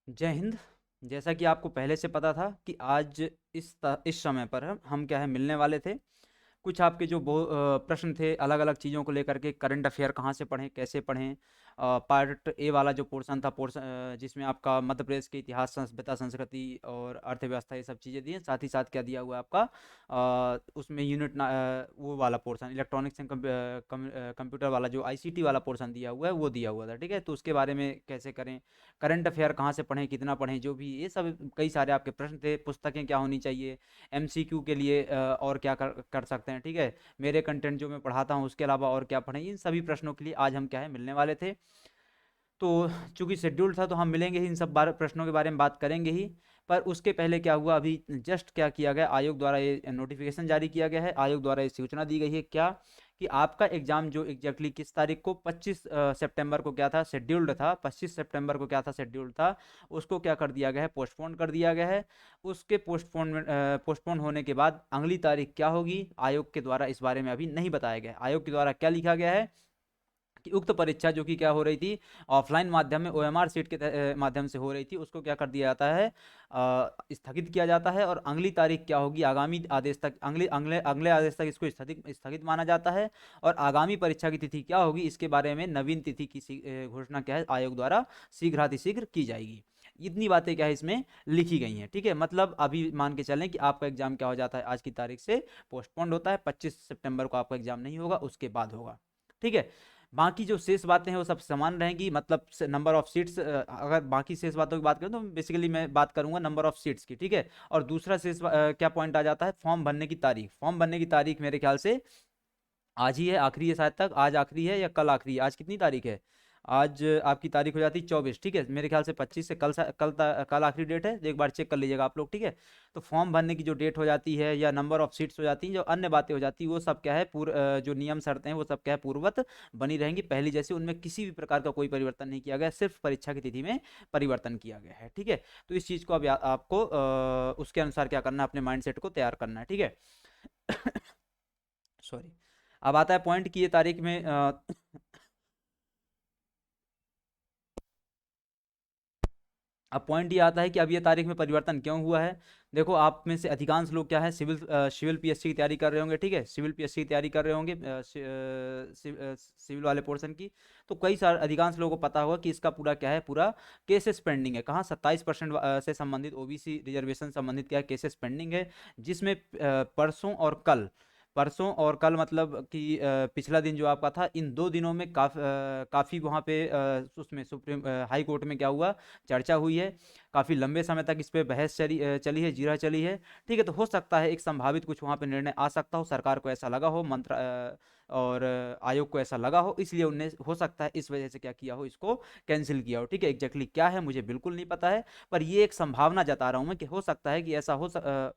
जय हिंद। जैसा कि आपको पहले से पता था कि आज इस समय पर हम क्या है मिलने वाले थे। कुछ आपके जो प्रश्न थे अलग अलग चीज़ों को लेकर के, करंट अफेयर कहाँ से पढ़ें, कैसे पढ़ें। पार्ट ए वाला जो पोर्शन था, पोर्शन जिसमें आपका मध्य प्रदेश के इतिहास, सभ्यता, संस्कृति और अर्थव्यवस्था, ये सब चीज़ें दी हैं। साथ ही साथ क्या दिया हुआ है आपका, उसमें वो वाला पोर्शन, इलेक्ट्रॉनिक्स एंड कंप्यूटर वाला, जो आईसीटी वाला पोर्शन दिया हुआ है, वो दिया हुआ था। ठीक है, तो उसके बारे में कैसे करें, करंट अफेयर कहाँ से पढ़ें, कितना पढ़ें, जो भी ये सब कई सारे आपके प्रश्न थे। पुस्तकें क्या होनी चाहिए, एमसीक्यू के लिए और क्या कर सकते हैं। ठीक है, मेरे कंटेंट जो मैं पढ़ाता हूँ उसके अलावा और क्या पढ़ें, इन सभी प्रश्नों के लिए आज हम क्या है मिलने वाले थे। तो चूंकि शेड्यूल था तो हम मिलेंगे ही, इन सब प्रश्नों के बारे में बात करेंगे ही। पर उसके पहले क्या हुआ, अभी जस्ट क्या किया गया, आयोग द्वारा ये नोटिफिकेशन जारी किया गया है, आयोग द्वारा ये सूचना दी गई है क्या, कि आपका एग्जाम जो एग्जैक्टली किस तारीख को, 25 सितंबर को क्या था शेड्यूल्ड था, 25 सितंबर को क्या था शेड्यूल्ड था, उसको क्या कर दिया गया है, पोस्टपोन कर दिया गया है। उसके पोस्टपोन होने के बाद अगली तारीख क्या होगी, आयोग के द्वारा इस बारे में अभी नहीं बताया गया है। आयोग के द्वारा क्या लिखा गया है कि उक्त परीक्षा जो कि क्या हो रही थी, ऑफलाइन माध्यम में ओएमआर सीट के माध्यम से हो रही थी, उसको क्या कर दिया जाता है, स्थगित किया जाता है। और अगली तारीख क्या होगी, आगामी आदेश तक, अगले अगले अगले आदेश तक इसको स्थगित स्थगित माना जाता है। और आगामी परीक्षा की तिथि क्या होगी, इसके बारे में नवीन तिथि की घोषणा क्या है आयोग द्वारा शीघ्रातिशीघ्र की जाएगी। इतनी बातें क्या है इसमें लिखी गई हैं। ठीक है, मतलब अभी मान के चलें कि आपका एग्जाम क्या हो जाता है, आज की तारीख से पोस्टपोन्ड होता है, 25 सितंबर को आपका एग्जाम नहीं होगा, उसके बाद होगा। ठीक है, बाकी जो शेष बातें हैं वो सब समान रहेंगी, मतलब नंबर ऑफ सीट्स, अगर बाकी शेष बातों की बात करें तो बेसिकली मैं बात करूंगा नंबर ऑफ सीट्स की। ठीक है, और दूसरा शेष क्या पॉइंट आ जाता है, फॉर्म भरने की तारीख। फॉर्म भरने की तारीख मेरे ख्याल से आज ही है, आखिरी है शायद तक, आज आखिरी है या कल आखिरी है, आज कितनी तारीख है, आज आपकी तारीख हो जाती है 24। ठीक है, मेरे ख्याल से 25 से कल आखिरी डेट है, तो एक बार चेक कर लीजिएगा आप लोग। ठीक है, तो फॉर्म भरने की जो डेट हो जाती है या नंबर ऑफ सीट्स हो जाती हैं, जो अन्य बातें हो जाती हैं, वो सब क्या है जो नियम शर्तें हैं वो सब क्या है पूर्ववत बनी रहेंगी पहली जैसे, उनमें किसी भी प्रकार का कोई परिवर्तन नहीं किया गया, सिर्फ परीक्षा की तिथि में परिवर्तन किया गया है। ठीक है, तो इस चीज़ को अब आपको उसके अनुसार क्या करना है, अपने माइंड सेट को तैयार करना है। ठीक है, सॉरी। अब आता है पॉइंट की ये तारीख में अब पॉइंट ये आता है कि अब ये तारीख में परिवर्तन क्यों हुआ है। देखो, आप में से अधिकांश लोग क्या है, सिविल पीएससी की तैयारी कर रहे होंगे। ठीक है, सिविल पीएससी की तैयारी कर रहे होंगे, सिविल वाले पोर्शन की। तो कई सारे अधिकांश लोगों को पता होगा कि इसका पूरा क्या है, पूरा केसेस पेंडिंग है। कहाँ, 27% से संबंधित, ओबीसी रिजर्वेशन संबंधित क्या है, केसेस पेंडिंग है। जिसमें परसों और कल मतलब कि पिछला दिन जो आपका था, इन 2 दिनों में काफ़ी वहाँ पे उसमें सुप्रीम हाई कोर्ट में क्या हुआ, चर्चा हुई है। काफ़ी लंबे समय तक इस पे बहस चली है, जीरा चली है। ठीक है, तो हो सकता है एक संभावित कुछ वहाँ पे निर्णय आ सकता हो, सरकार को ऐसा लगा हो, और आयोग को ऐसा लगा हो, इसलिए उनने हो सकता है इस वजह से क्या किया हो, इसको कैंसिल किया हो। ठीक है, एग्जैक्टली क्या है मुझे बिल्कुल नहीं पता है, पर ये एक संभावना जता रहा हूँ मैं कि हो सकता है कि ऐसा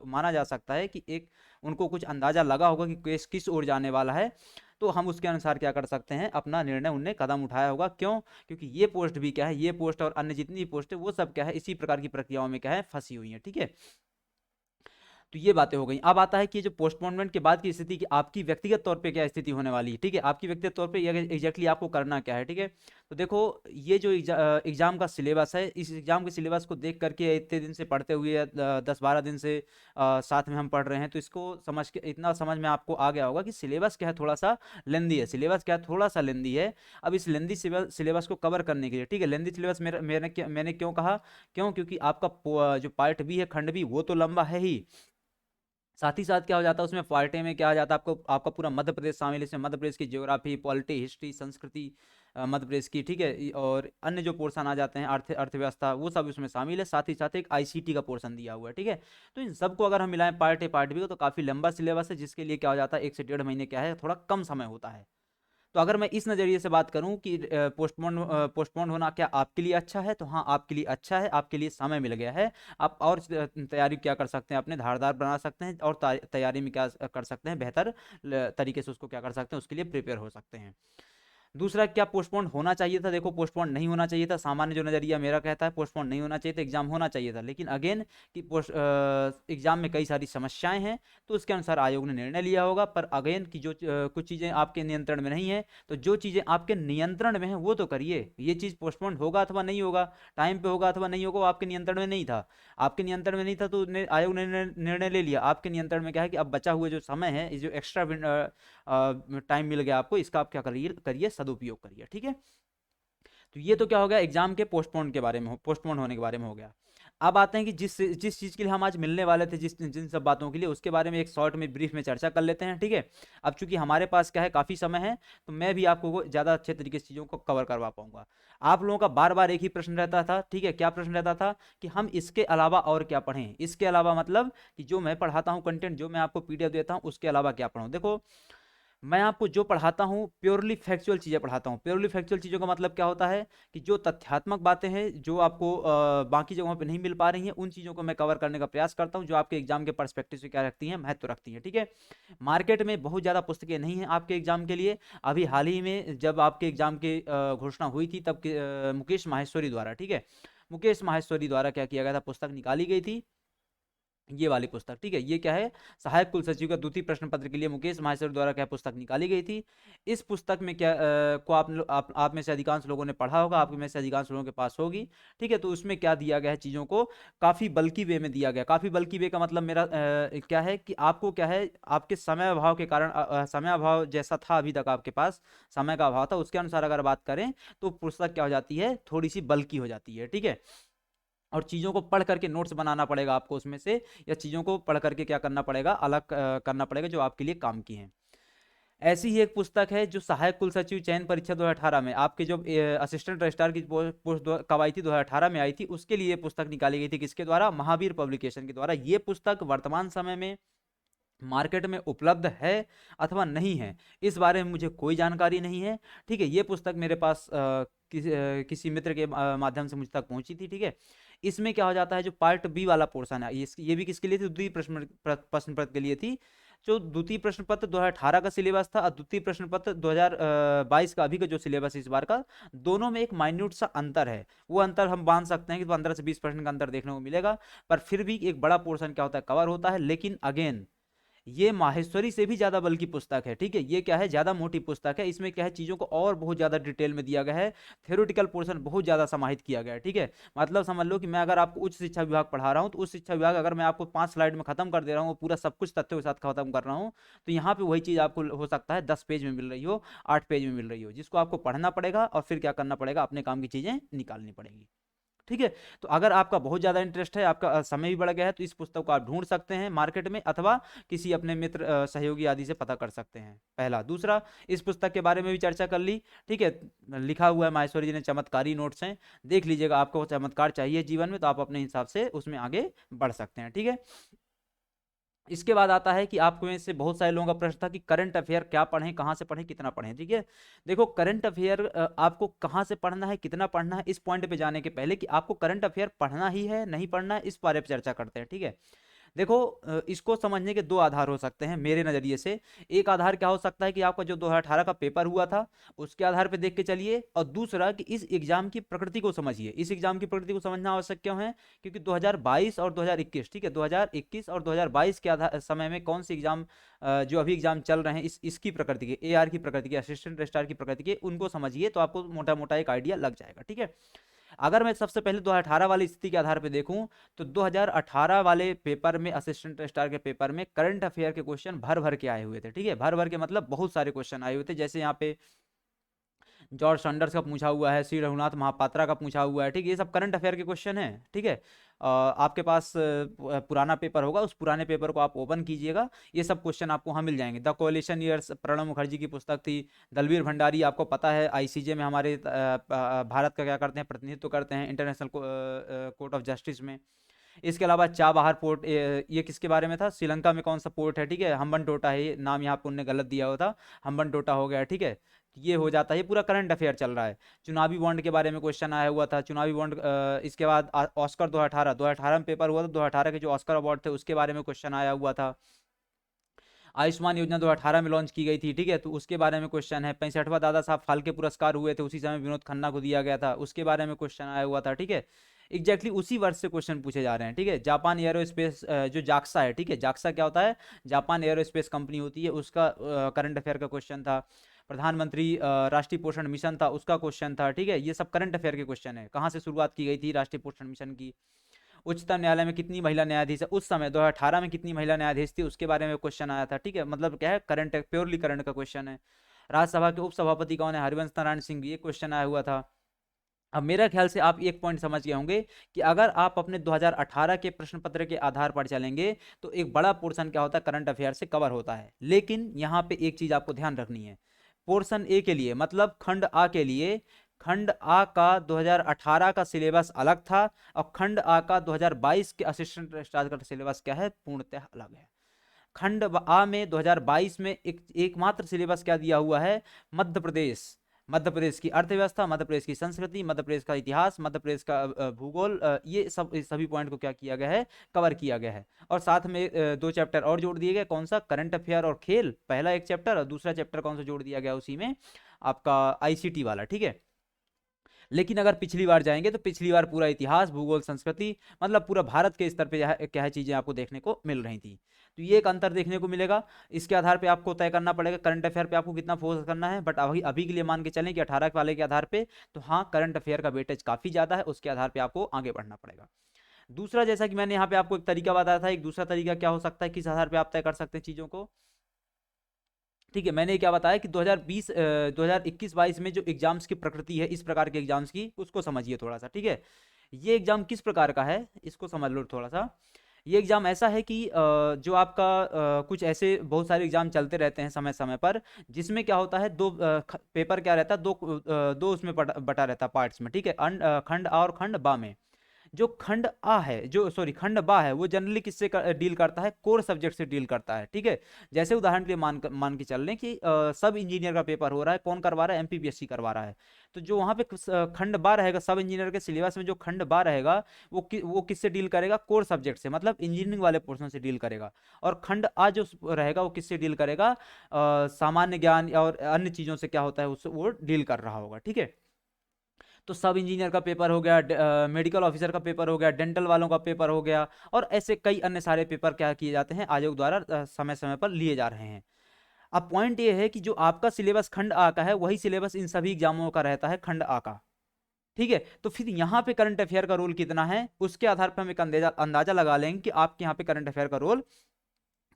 माना जा सकता है कि एक उनको कुछ अंदाजा लगा होगा कि केस किस ओर जाने वाला है। तो हम उसके अनुसार क्या कर सकते हैं, अपना निर्णय उनने कदम उठाया होगा। क्यों, क्योंकि ये पोस्ट भी क्या है, ये पोस्ट और अन्य जितनी भी पोस्ट है वो सब क्या है, इसी प्रकार की प्रक्रियाओं में क्या है, फंसी हुई है। ठीक है, तो ये बातें हो गई। अब आता है कि जो पोस्टपोनमेंट के बाद की स्थिति की आपकी व्यक्तिगत तौर पे क्या स्थिति होने वाली है। ठीक है, आपकी व्यक्तिगत तौर पे एग्जैक्टली आपको करना क्या है। ठीक है, तो देखो, ये जो एग्जाम का सिलेबस है, इस एग्जाम के सिलेबस को देख करके इतने दिन से पढ़ते हुए 10-12 दिन से साथ में हम पढ़ रहे हैं, तो इसको समझ के इतना समझ में आपको आ गया होगा कि सिलेबस क्या है, थोड़ा सा लेंदी है। सिलेबस क्या है, थोड़ा सा लेंदी है। अब इस लेंदी सिलेबस को कवर करने के लिए, ठीक है, लेंदी सिलेबस मैंने क्यों कहा, क्यों, क्योंकि आपका जो पार्ट बी है, खंड बी, वो तो लंबा है ही। साथ ही साथ क्या हो जाता है उसमें, पार्टे में क्या आ जाता है, आपको आपका पूरा मध्य प्रदेश शामिल है इसमें, मध्य प्रदेश की ज्योग्राफी, पॉलिटी, हिस्ट्री, संस्कृति, मध्य प्रदेश की। ठीक है, और अन्य जो पोर्शन आ जाते हैं, अर्थव्यवस्था, वो सब उसमें शामिल है। साथ ही साथ एक आईसीटी का पोर्शन दिया हुआ है। ठीक है, तो इन सबको अगर हम मिलाएं, पार्ट ए पार्ट बी को, तो काफ़ी लंबा सिलेबस है, जिसके लिए क्या हो जाता है, 1 से 1.5 महीने क्या है, थोड़ा कम समय होता है। तो अगर मैं इस नज़रिए से बात करूं कि पोस्टपोन होना क्या आपके लिए अच्छा है, तो हाँ, आपके लिए अच्छा है, आपके लिए समय मिल गया है। आप और तैयारी क्या कर सकते हैं, अपने धारदार बना सकते हैं, और तैयारी में क्या कर सकते हैं, बेहतर तरीके से उसको क्या कर सकते हैं, उसके लिए प्रिपेयर हो सकते हैं। दूसरा क्या पोस्टपोन होना चाहिए था? देखो पोस्टपोन नहीं होना चाहिए था, सामान्य जो नज़रिया मेरा कहता है पोस्टपोन नहीं होना चाहिए था, एग्जाम होना चाहिए था। लेकिन अगेन कि एग्जाम में कई सारी समस्याएं हैं, तो उसके अनुसार आयोग ने निर्णय लिया होगा। पर अगेन कि जो कुछ चीज़ें आपके नियंत्रण में नहीं है, तो जो चीज़ें आपके नियंत्रण में है वो तो करिए। ये चीज़ पोस्टपोन होगा अथवा नहीं होगा, टाइम पे होगा अथवा नहीं होगा, वो आपके नियंत्रण में नहीं था। आपके नियंत्रण में नहीं था तो आयोग ने निर्णय ले लिया। आपके नियंत्रण में क्या है कि अब बचा हुआ जो समय है, इस जो एक्स्ट्रा टाइम मिल गया आपको, इसका आप क्या करिए करिए सदुपयोग करिए। ठीक है, तो ये तो क्या हो गया एग्जाम के पोस्टपोन के बारे में, पोस्टपोन होने के बारे में हो गया। अब आते हैं कि जिस जिस चीज़ के लिए हम आज मिलने वाले थे, जिन सब बातों के लिए, उसके बारे में एक शॉर्ट में ब्रीफ में चर्चा कर लेते हैं। ठीक है, अब चूंकि हमारे पास क्या है काफ़ी समय है, तो मैं भी आपको ज़्यादा अच्छे तरीके से चीज़ों को कवर करवा पाऊंगा। आप लोगों का बार बार एक ही प्रश्न रहता था, ठीक है, क्या प्रश्न रहता था कि हम इसके अलावा और क्या पढ़ें। इसके अलावा मतलब कि जो मैं पढ़ाता हूँ कंटेंट, जो मैं आपको पीडीएफ देता हूँ, उसके अलावा क्या पढ़ूँ। देखो मैं आपको जो पढ़ाता हूँ प्योरली फैक्चुअल चीज़ें पढ़ाता हूँ। प्योरली फैक्चुअल चीज़ों का मतलब क्या होता है कि जो तथ्यात्मक बातें हैं, जो आपको बाकी जगहों पे नहीं मिल पा रही हैं, उन चीज़ों को मैं कवर करने का प्रयास करता हूँ, जो आपके एग्जाम के पर्सपेक्टिव से क्या रखती हैं, महत्व रखती हैं। ठीक है, मार्केट में बहुत ज़्यादा पुस्तकें नहीं हैं आपके एग्जाम के लिए। अभी हाल ही में जब आपके एग्जाम की घोषणा हुई थी, तब मुकेश माहेश्वरी द्वारा, ठीक है, मुकेश माहेश्वरी द्वारा क्या किया गया था, पुस्तक निकाली गई थी, ये वाली पुस्तक। ठीक है, ये क्या है, सहायक कुल सचिव का द्वितीय प्रश्न पत्र के लिए मुकेश माहेश्वरी द्वारा क्या पुस्तक निकाली गई थी। इस पुस्तक में क्या को आप में से अधिकांश लोगों ने पढ़ा होगा, आप में से अधिकांश लोगों के पास होगी। ठीक है, तो उसमें क्या दिया गया है, चीज़ों को काफ़ी बल्कि वे में दिया गया। काफ़ी बल्कि वे का मतलब मेरा क्या है कि आपको क्या है, आपके समय अभाव के कारण, समय अभाव जैसा था अभी तक आपके पास समय का अभाव था, उसके अनुसार अगर बात करें तो पुस्तक क्या हो जाती है, थोड़ी सी बल्कि हो जाती है। ठीक है, और चीज़ों को पढ़ करके नोट्स बनाना पड़ेगा आपको उसमें से, या चीज़ों को पढ़ करके क्या करना पड़ेगा, अलग करना पड़ेगा जो आपके लिए काम की हैं। ऐसी ही एक पुस्तक है जो सहायक कुल सचिव चयन परीक्षा 2018 में आपके जो असिस्टेंट रजिस्ट्रार की पोस्ट कब आई थी, 2018 में आई थी, उसके लिए पुस्तक निकाली गई थी। किसके द्वारा, महावीर पब्लिकेशन के द्वारा। ये पुस्तक वर्तमान समय में मार्केट में उपलब्ध है अथवा नहीं है, इस बारे में मुझे कोई जानकारी नहीं है। ठीक है, ये पुस्तक मेरे पास किसी मित्र के माध्यम से मुझ तक पहुंची थी। ठीक है, इसमें क्या हो जाता है, जो पार्ट बी वाला पोर्शन है, ये भी किसके लिए थी, द्वितीय प्रश्न पत्र के लिए थी। जो द्वितीय प्रश्न पत्र 2018 का सिलेबस था और द्वितीय प्रश्न पत्र 2022 का अभी का जो सिलेबस है इस बार का, दोनों में एक माइन्यूट सा अंतर है। वो अंतर हम मान सकते हैं कि 15 से 20% का अंतर देखने को मिलेगा, पर फिर भी एक बड़ा पोर्शन क्या होता है, कवर होता है। लेकिन अगेन ये माहेश्वरी से भी ज्यादा बल्कि पुस्तक है। ठीक है, ये क्या है, ज्यादा मोटी पुस्तक है। इसमें क्या है, चीजों को और बहुत ज्यादा डिटेल में दिया गया है, थ्योरेटिकल पोर्शन बहुत ज्यादा समाहित किया गया है। ठीक है, मतलब समझ लो कि मैं अगर आपको उच्च शिक्षा विभाग पढ़ा रहा हूँ, तो उच्च शिक्षा विभाग अगर मैं आपको 5 स्लाइड में खत्म कर दे रहा हूँ, पूरा सब कुछ तथ्यों के साथ खत्म कर रहा हूँ, तो यहाँ पे वही चीज आपको हो सकता है 10 पेज में मिल रही हो, 8 पेज में मिल रही हो, जिसको आपको पढ़ना पड़ेगा और फिर क्या करना पड़ेगा, अपने काम की चीजें निकालनी पड़ेंगी। ठीक है, तो अगर आपका बहुत ज़्यादा इंटरेस्ट है, आपका समय भी बढ़ गया है, तो इस पुस्तक को आप ढूंढ सकते हैं मार्केट में, अथवा किसी अपने मित्र सहयोगी आदि से पता कर सकते हैं। पहला। दूसरा, इस पुस्तक के बारे में भी चर्चा कर ली। ठीक है, लिखा हुआ है माहेश्वरी जी ने, चमत्कारी नोट्स हैं, देख लीजिएगा। आपको चमत्कार चाहिए जीवन में, तो आप अपने हिसाब से उसमें आगे बढ़ सकते हैं। ठीक है, इसके बाद आता है कि आपको में से बहुत सारे लोगों का प्रश्न था कि करंट अफेयर क्या पढ़ें, कहाँ से पढ़ें, कितना पढ़ें। ठीक है, देखो करंट अफेयर आपको कहाँ से पढ़ना है, कितना पढ़ना है, इस पॉइंट पे जाने के पहले कि आपको करंट अफेयर पढ़ना ही है नहीं पढ़ना है, इस बारे में चर्चा करते हैं। ठीक है, देखो इसको समझने के दो आधार हो सकते हैं मेरे नज़रिए से। एक आधार क्या हो सकता है कि आपका जो 2018 का पेपर हुआ था उसके आधार पे देख के चलिए, और दूसरा कि इस एग्जाम की प्रकृति को समझिए। इस एग्जाम की प्रकृति को समझना आवश्यक क्यों है, क्योंकि 2022 और 2021, ठीक है, 2021 और 2022 के आधार समय में कौन सी एग्जाम जो अभी एग्जाम चल रहे हैं, इसकी प्रकृति के, एआर की प्रकृति के, असिस्टेंट रजिस्ट्रार की प्रकृति के, उनको समझिए तो आपको मोटा मोटा एक आइडिया लग जाएगा। ठीक है, अगर मैं सबसे पहले 2018 वाली स्थिति के आधार पे देखूं, तो 2018 वाले पेपर में, असिस्टेंट रजिस्ट्रार के पेपर में करंट अफेयर के क्वेश्चन भर भर के आए हुए थे। ठीक है, भर भर के मतलब बहुत सारे क्वेश्चन आए हुए थे। जैसे यहाँ पे जॉर्ज सैंडर्स का पूछा हुआ है, श्री रघुनाथ महापात्रा का पूछा हुआ है। ठीक है, ये सब करंट अफेयर के क्वेश्चन है। ठीक है, आपके पास पुराना पेपर होगा, उस पुराने पेपर को आप ओपन कीजिएगा, ये सब क्वेश्चन आपको वहाँ मिल जाएंगे। The coalition years, Pranab Mukherjee की पुस्तक थी। दलवीर भंडारी, आपको पता है आईसीजे में हमारे भारत का क्या करते हैं, प्रतिनिधित्व करते हैं इंटरनेशनल कोर्ट ऑफ जस्टिस में। इसके अलावा चाबहार पोर्ट, ये किसके बारे में था, श्रीलंका में कौन सा पोर्ट है। ठीक है, हम्बन टोटा है, ये नाम यहाँ पर उन्होंने गलत दिया हुआ था, हम्बन टोटा हो गया। ठीक है, ये हो जाता है, ये पूरा करंट अफेयर चल रहा है। चुनावी बॉन्ड के बारे में क्वेश्चन आया हुआ था, चुनावी बॉन्ड। इसके बाद ऑस्कर 2018 में पेपर हुआ था, 2018 के जो ऑस्कर अवार्ड थे उसके बारे में क्वेश्चन आया हुआ था। आयुष्मान योजना 2018 में लॉन्च की गई थी, ठीक है, तो उसके बारे में क्वेश्चन है। 65वां दादा साहब फाल्के पुरस्कार हुए थे, उसी समय विनोद खन्ना को दिया गया था, उसके बारे में क्वेश्चन आया हुआ था, ठीक है। एग्जैक्टली उसी वर्ष से क्वेश्चन पूछे जा रहे हैं, ठीक है। जापान एरोस्पेस जो जाक्सा है, ठीक है, जाक्सा क्या होता है, जापान एरोस्पेस कंपनी होती है, उसका करंट अफेयर का क्वेश्चन था। प्रधानमंत्री राष्ट्रीय पोषण मिशन था, उसका क्वेश्चन था, ठीक है। ये सब करंट अफेयर के क्वेश्चन है। कहाँ से शुरुआत की गई थी राष्ट्रीय पोषण मिशन की। उच्चतम न्यायालय में कितनी महिला न्यायाधीश है उस समय 2018 में, कितनी महिला न्यायाधीश थी, उसके बारे में क्वेश्चन आया था, ठीक है। मतलब क्या है, करंट, प्योरली करंट का क्वेश्चन है। राज्यसभा के उपसभापति कौन है, हरिवंश नारायण सिंह, ये क्वेश्चन आया हुआ था। अब मेरा ख्याल से आप एक पॉइंट समझ गए होंगे कि अगर आप अपने 2018 के प्रश्न पत्र के आधार पर चलेंगे तो एक बड़ा पोर्शन क्या होता है, करंट अफेयर से कवर होता है। लेकिन यहाँ पे एक चीज आपको ध्यान रखनी है, पोर्शन ए के लिए, मतलब खंड आ के लिए, खंड आ का 2018 का सिलेबस अलग था, और खंड आ का 2022 के असिस्टेंट रजिस्ट्रार का सिलेबस क्या है, पूर्णतः अलग है। खंड आ में 2022 में एकमात्र सिलेबस क्या दिया हुआ है, मध्य प्रदेश, मध्य प्रदेश की अर्थव्यवस्था, मध्य प्रदेश की संस्कृति, मध्य प्रदेश का इतिहास, मध्य प्रदेश का भूगोल, ये सब, इस सभी पॉइंट को क्या किया गया है, कवर किया गया है। और साथ में 2 चैप्टर और जोड़ दिए गए, कौन सा, करंट अफेयर और खेल, पहला एक चैप्टर, और दूसरा चैप्टर कौन सा जोड़ दिया गया उसी में, आपका आईसीटी वाला, ठीक है। लेकिन अगर पिछली बार जाएंगे तो पिछली बार पूरा इतिहास, भूगोल, संस्कृति, मतलब पूरा भारत के स्तर पे क्या है चीजें आपको देखने को मिल रही थी। तो ये एक अंतर देखने को मिलेगा। इसके आधार पे आपको तय करना पड़ेगा करंट अफेयर पे आपको कितना फोकस करना है। बट अभी अभी के लिए मान के चलें कि 18 वाले के आधार पे, तो हाँ, करंट अफेयर का वेटेज काफी ज्यादा है, उसके आधार पे आपको आगे बढ़ना पड़ेगा। दूसरा, जैसा कि मैंने यहाँ पे आपको एक तरीका बताया था, एक दूसरा तरीका क्या हो सकता है, किस आधार पे आप तय कर सकते हैं चीजों को, ठीक है। मैंने क्या बताया कि 2020 2021-22 में जो एग्जाम्स की प्रकृति है, इस प्रकार के एग्जाम्स की, उसको समझिए थोड़ा सा, ठीक है। ये एग्जाम किस प्रकार का है, इसको समझ लो थोड़ा सा। ये एग्जाम ऐसा है कि जो आपका कुछ ऐसे बहुत सारे एग्जाम चलते रहते हैं समय समय पर, जिसमें क्या होता है, दो पेपर क्या रहता है, दो उसमें बटा रहता है पार्ट्स में, ठीक है। खंड आ और खंड बा में, जो खंड आ है, जो सॉरी खंड बा है, वो जनरली किससे डील करता है, कोर सब्जेक्ट से डील करता है, ठीक है। जैसे उदाहरण के लिए मान के चल रहे हैं कि सब इंजीनियर का पेपर हो रहा है, कौन करवा रहा है, एमपीपीएससी करवा रहा है। तो जो वहाँ पे खंड बा रहेगा, सब इंजीनियर के सिलेबस में जो खंड बा रहेगा, वो किससे डील करेगा, कोर सब्जेक्ट से, मतलब इंजीनियरिंग वाले पोर्शन से डील करेगा। और खंड आ जो रहेगा, वो किससे डील करेगा, सामान्य ज्ञान और अन्य चीज़ों से क्या होता है, उससे वो डील कर रहा होगा, ठीक है। तो सब इंजीनियर का पेपर हो गया, मेडिकल ऑफिसर का पेपर हो गया, डेंटल वालों का पेपर हो गया, और ऐसे कई अन्य सारे पेपर क्या किए जाते हैं, आयोग द्वारा समय समय पर लिए जा रहे हैं। अब पॉइंट ये है कि जो आपका सिलेबस खंड आ का है, वही सिलेबस इन सभी एग्जामों का रहता है, खंड आ का, ठीक है। तो फिर यहाँ पे करंट अफेयर का रोल कितना है, उसके आधार पर हम एक अंदाजा लगा लेंगे कि आपके यहाँ पे करंट अफेयर का रोल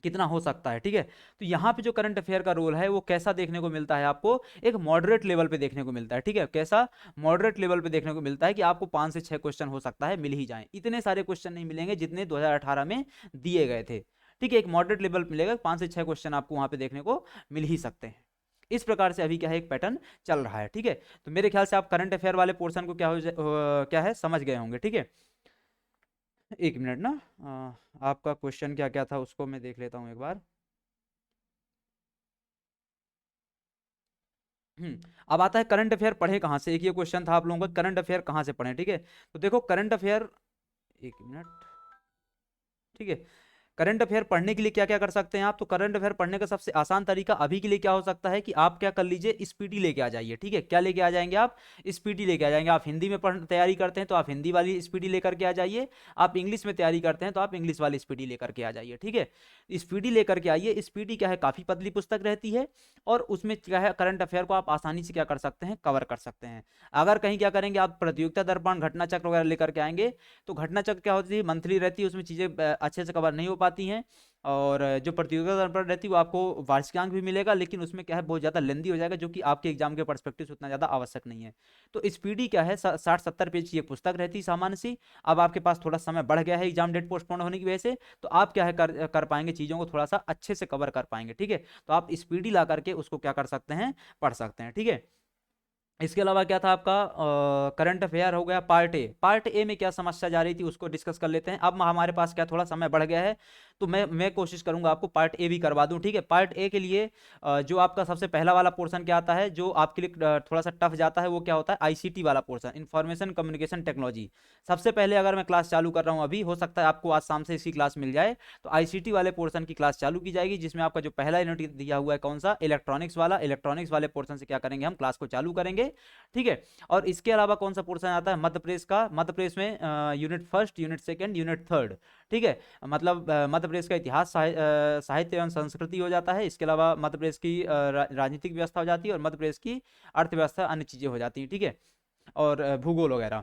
कितना हो सकता है, ठीक है। तो यहाँ पे जो करंट अफेयर का रोल है, वो कैसा देखने को मिलता है आपको, एक मॉडरेट लेवल पे देखने को मिलता है, ठीक है। कैसा, मॉडरेट लेवल पे देखने को मिलता है कि आपको 5 से 6 क्वेश्चन हो सकता है मिल ही जाए, इतने सारे क्वेश्चन नहीं मिलेंगे जितने 2018 में दिए गए थे, ठीक है। एक मॉडरेट लेवल मिलेगा, 5 से 6 क्वेश्चन आपको वहां पे देखने को मिल ही सकते हैं। इस प्रकार से अभी क्या है, एक पैटर्न चल रहा है, ठीक है। तो मेरे ख्याल से आप करंट अफेयर वाले पोर्शन को क्या है समझ गए होंगे, ठीक है। एक मिनट ना, आपका क्वेश्चन क्या क्या था उसको मैं देख लेता हूँ एक बार। अब आता है करंट अफेयर पढ़े कहाँ से, एक ये क्वेश्चन था आप लोगों का, करंट अफेयर कहाँ से पढ़े, ठीक है। तो देखो करंट अफेयर, एक मिनट, ठीक है। करंट अफेयर पढ़ने के लिए क्या क्या कर सकते हैं आप, तो करंट अफेयर पढ़ने का सबसे आसान तरीका अभी के लिए क्या हो सकता है कि आप क्या कर लीजिए, स्पीडी लेके आ जाइए, ठीक है। क्या लेके आ जाएंगे आप, स्पीडी लेके आ जाएंगे। आप हिंदी में तैयारी करते हैं तो आप हिंदी वाली स्पीडी लेकर के आ जाइए, आप इंग्लिश में तैयारी करते हैं तो आप इंग्लिश वाली स्पीडी लेकर के आ जाइए, ठीक है। स्पीडी लेकर के आइए। स्पीडी क्या है, काफ़ी पतली पुस्तक रहती है, और उसमें क्या है, करंट अफेयर को आप आसानी से क्या कर सकते हैं, कवर कर सकते हैं। अगर कहीं क्या करेंगे, आप प्रतियोगिता दर्पण, घटना चक्र वगैरह लेकर के आएंगे, तो घटना चक्र क्या होती है, मंथली रहती है, उसमें चीज़ें अच्छे से कवर नहीं हो पाती हैं। और जो प्रतियोगिता दर्पण रहती है वो आपको वार्षिकांक भी मिलेगा, लेकिन उसमें क्या है, बहुत ज़्यादा लेंदी हो जाएगा, जो कि आपके एग्जाम के पर्सपेक्टिव से उतना ज़्यादा आवश्यक नहीं है। तो स्पीडी क्या है, 60-70 पेज की एक पुस्तक रहती है सामान्य सी। अब आपके पास थोड़ा समय बढ़ गया है एग्जाम डेट पोस्टपोन होने की वजह से, तो आप क्या है कर पाएंगे, चीज़ों को थोड़ा सा अच्छे से कवर कर पाएंगे, ठीक है। तो आप स्पीडी ला करके उसको क्या कर सकते हैं, पढ़ सकते हैं, ठीक है। इसके अलावा क्या था आपका, करंट अफेयर हो गया पार्ट ए में क्या समस्या जा रही थी उसको डिस्कस कर लेते हैं। अब हमारे पास क्या थोड़ा समय बढ़ गया है, तो मैं कोशिश करूंगा आपको पार्ट ए भी करवा दूं, ठीक है। पार्ट ए के लिए जो आपका सबसे पहला वाला पोर्शन क्या आता है, जो आपके लिए थोड़ा सा टफ जाता है, वो क्या होता है, आईसीटी वाला पोर्शन, इंफॉर्मेशन कम्युनिकेशन टेक्नोलॉजी। सबसे पहले अगर मैं क्लास चालू कर रहा हूँ अभी, हो सकता है आपको आज शाम से इसकी क्लास मिल जाए, तो आईसीटी वाले पोर्शन की क्लास चालू की जाएगी, जिसमें आपका जो पहला यूनिट दिया हुआ है कौन सा, इलेक्ट्रॉनिक्स वाला। इलेक्ट्रॉनिक्स वाले पोर्शन से क्या करेंगे, हम क्लास को चालू करेंगे, ठीक है। और इसके अलावा कौन सा पोर्शन आता है, मध्य प्रदेश का। मध्य प्रदेश में unit first, unit second, unit third, ठीक है। मतलब मध्य प्रदेश का इतिहास, साहित्य एवं संस्कृति हो जाता है। इसके अलावा मध्य प्रदेश की राजनीतिक व्यवस्था हो जाती है, और मध्य प्रदेश की अर्थव्यवस्था, अन्य चीज़ें हो जाती हैं, ठीक है, और भूगोल वगैरह।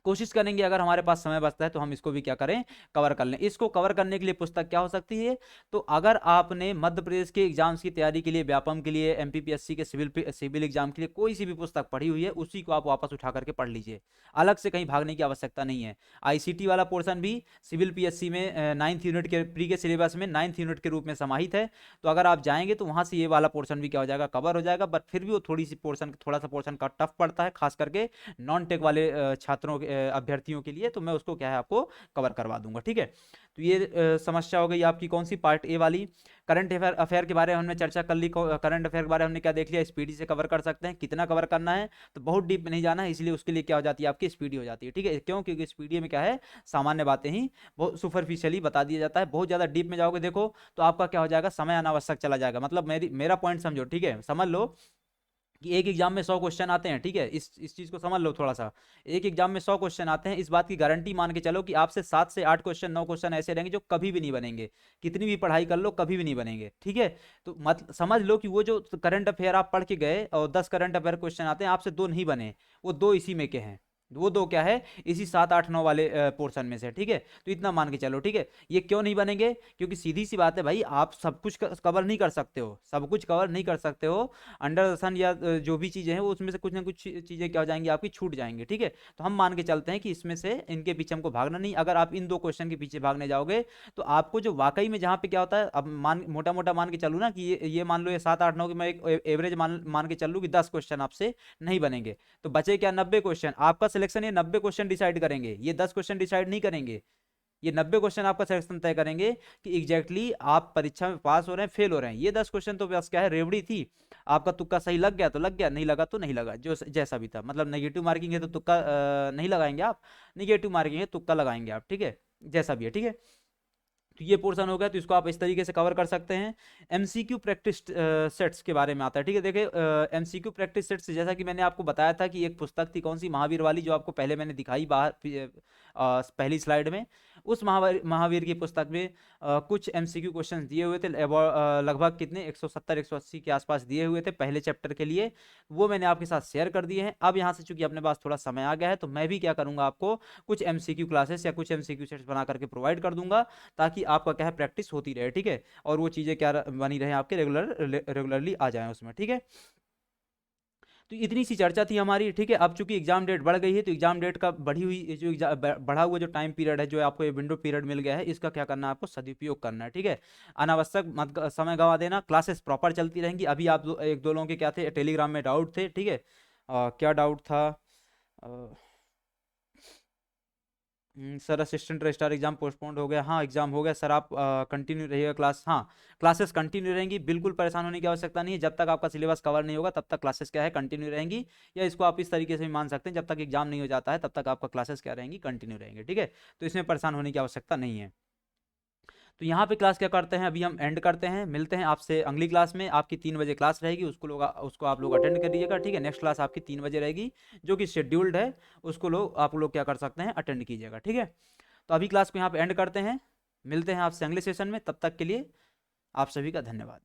कोशिश करेंगे अगर हमारे पास समय बचता है तो हम इसको भी क्या करें, कवर कर लें। इसको कवर करने के लिए पुस्तक क्या हो सकती है, तो अगर आपने मध्य प्रदेश के एग्जाम्स की तैयारी के लिए, व्यापम के लिए, एमपीपीएससी के सिविल एग्जाम के लिए कोई सी भी पुस्तक पढ़ी हुई है, उसी को आप वापस उठा करके पढ़ लीजिए, अलग से कहीं भागने की आवश्यकता नहीं है। आईसीटी वाला पोर्शन भी सिविल पीएससी में 9th यूनिट के प्री के सिलेबस में 9th यूनिट के रूप में समाहित है, तो अगर आप जाएंगे तो वहां से ये वाला पोर्शन भी क्या हो जाएगा, कवर हो जाएगा। बट फिर भी वो थोड़ा सा पोर्शन का टफ पड़ता है, खास करके नॉन टेक वाले छात्रों अभ्यर्थियों के लिए, तो मैं उसको क्या है आपको कवर करवा दूंगा, ठीक है। तो ये समस्या हो गई आपकी कौन सी, पार्ट ए वाली। करंट अफेयर के बारे में हमने चर्चा कर ली, करंट अफेयर के बारे में हमने क्या देख लिया, स्पीडी से कवर कर सकते हैं। कितना कवर करना है, तो बहुत डीप में नहीं जाना है, इसलिए उसके लिए क्या हो जाती है आपकी, स्पीडी हो जाती है, ठीक है। क्यों, क्योंकि स्पीडी में क्या है, सामान्य बातें ही बहुत सुपरफिशियली बता दिया जाता है। बहुत ज़्यादा डीप में जाओगे देखो तो आपका क्या हो जाएगा, समय अनावश्यक चला जाएगा। मतलब मेरा पॉइंट समझो, ठीक है। समझ लो कि एक एग्जाम में 100 क्वेश्चन आते हैं, ठीक है, इस चीज़ को समझ लो थोड़ा सा। एक एग्जाम में 100 क्वेश्चन आते हैं, इस बात की गारंटी मान के चलो कि आपसे 7 से 8 क्वेश्चन, 9 क्वेश्चन ऐसे रहेंगे जो कभी भी नहीं बनेंगे, कितनी भी पढ़ाई कर लो कभी भी नहीं बनेंगे, ठीक है। तो मत समझ लो कि वो जो करंट अफेयर आप पढ़ के गए और 10 करंट अफेयर क्वेश्चन आते हैं, आपसे 2 नहीं बने, वो 2 इसी में के हैं, वो 2 क्या है, इसी 7 8 9 वाले पोर्शन में से, ठीक है। तो इतना मान के चलो, ठीक है। ये क्यों नहीं बनेंगे, क्योंकि सीधी सी बात है भाई, आप सब कुछ कवर नहीं कर सकते हो, सब कुछ कवर नहीं कर सकते हो। अंडर द सन या जो भी चीज़ें हैं वो उसमें से कुछ ना कुछ चीज़ें क्या हो जाएंगी आपकी, छूट जाएंगी, ठीक है। तो हम मान के चलते हैं कि इसमें से इनके पीछे हमको भागना नहीं। अगर आप इन 2 क्वेश्चन के पीछे भागने जाओगे तो आपको जो वाकई में जहाँ पे क्या होता है, अब मोटा मोटा मान के चलूँ ना कि ये मान लो, ये 7 8 9 की मैं एक एवरेज मान के चल लूँ कि 10 क्वेश्चन आपसे नहीं बनेंगे, तो बचे क्या, 90 क्वेश्चन। आपका सिलेक्शन ये 90 क्वेश्चन डिसाइड करेंगे, ये 10 क्वेश्चन डिसाइड नहीं करेंगे। ये 90 क्वेश्चन आपका सिलेक्शन तय करेंगे कि एग्जैक्टली आप परीक्षा में पास हो रहे हैं, फेल हो रहे हैं। ये 10 क्वेश्चन तो बस क्या है, रेवड़ी थी। आपका तुक्का सही लग गया तो लग गया, नहीं लगा तो नहीं लगा, जो जैसा भी था। मतलब नेगेटिव मार्किंग है तो तुक्का नहीं लगाएंगे आप, निगेटिव मार्किंग है तुक्का लगाएंगे आप, ठीक है, जैसा भी है, ठीक है। तो ये पोर्शन हो गया, तो इसको आप इस तरीके से कवर कर सकते हैं। एमसीक्यू प्रैक्टिस सेट्स के बारे में आता है, ठीक है। देखिए एमसीक्यू प्रैक्टिस सेट्स, जैसा कि मैंने आपको बताया था कि एक पुस्तक थी कौन सी, महावीर वाली, जो आपको पहले मैंने दिखाई बाहर पहली स्लाइड में। उस महावीर की पुस्तक में कुछ एमसीक्यू क्वेश्चंस दिए हुए थे, लगभग कितने, 170 180 के आसपास दिए हुए थे पहले चैप्टर के लिए। वो मैंने आपके साथ शेयर कर दिए हैं। अब यहाँ से चूंकि अपने पास थोड़ा समय आ गया है, तो मैं भी क्या करूँगा, आपको कुछ एमसीक्यू क्लासेस या कुछ एमसीक्यू सेट्स बना करके प्रोवाइड कर दूंगा, ताकि आपका क्या है, प्रैक्टिस होती रहे, ठीक है। और वो चीज़ें क्या बनी रहे आपके, रेगुलरली आ जाए उसमें, ठीक है। तो इतनी सी चर्चा थी हमारी, ठीक है। अब चूंकि एग्जाम डेट बढ़ गई है, तो एग्जाम डेट का बढ़ी हुई जो बढ़ा हुआ जो टाइम पीरियड है, जो आपको ये विंडो पीरियड मिल गया है, इसका क्या करना है, आपको सदुपयोग करना है, ठीक है। अनावश्यक मत समय गंवा देना। क्लासेस प्रॉपर चलती रहेंगी। अभी आप एक दो लोगों के क्या थे, टेलीग्राम में डाउट थे, ठीक है। क्या डाउट था, sir assistant registrar exam postponed हो गया। हाँ, एग्जाम हो गया सर, आप कंटिन्यू रहिएगा क्लास। हाँ, क्लासेस कंटिन्यू रहेंगी, बिल्कुल परेशान होने की आवश्यकता नहीं है। जब तक आपका सिलेबस कवर नहीं होगा तब तक क्लासेस क्या है, कंटिन्यू रहेंगी। या इसको आप इस तरीके से भी मान सकते हैं, जब तक एग्जाम नहीं हो जाता है तब तक आपका क्लासेस क्या रहेंगी, कंटिन्यू रहेंगे, ठीक है। तो इसमें परेशान होने की आवश्यकता नहीं है। तो यहाँ पे क्लास क्या करते हैं, अभी हम एंड करते हैं। मिलते हैं आपसे अगली क्लास में। आपकी 3 बजे क्लास रहेगी, उसको आप लोग अटेंड करिएगा, ठीक है। नेक्स्ट क्लास आपकी 3 बजे रहेगी, जो कि शेड्यूल्ड है, उसको आप लोग क्या कर सकते हैं, अटेंड कीजिएगा, ठीक है। तो अभी क्लास को यहाँ पे एंड करते हैं। मिलते हैं आपसे अगले सेशन में, तब तक के लिए आप सभी का धन्यवाद।